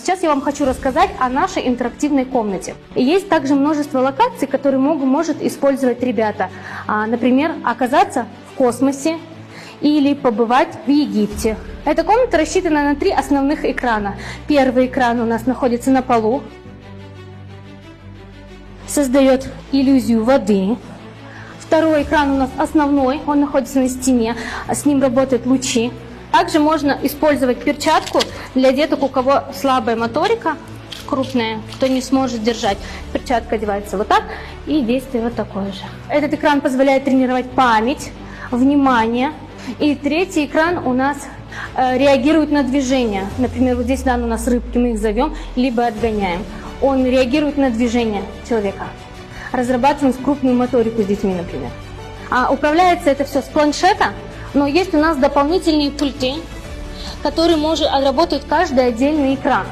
сейчас я вам хочу рассказать о нашей интерактивной комнате. И есть также множество локаций, которые может использовать ребята. Например, оказаться в космосе или побывать в Египте. Эта комната рассчитана на 3 основных экрана. Первый экран у нас находится на полу, создает иллюзию воды. Второй экран у нас основной, он находится на стене, с ним работают лучи. Также можно использовать перчатку для деток, у кого слабая моторика, крупная, кто не сможет держать. Перчатка одевается вот так, и действие вот такое же. Этот экран позволяет тренировать память, внимание. И третий экран у нас реагирует на движение. Например, вот здесь у нас рыбки, мы их зовем, либо отгоняем. Он реагирует на движение человека. Разрабатываем крупную моторику с детьми, например. Управляется это все с планшета, но есть у нас дополнительные пульты, которые работают каждый отдельный экран.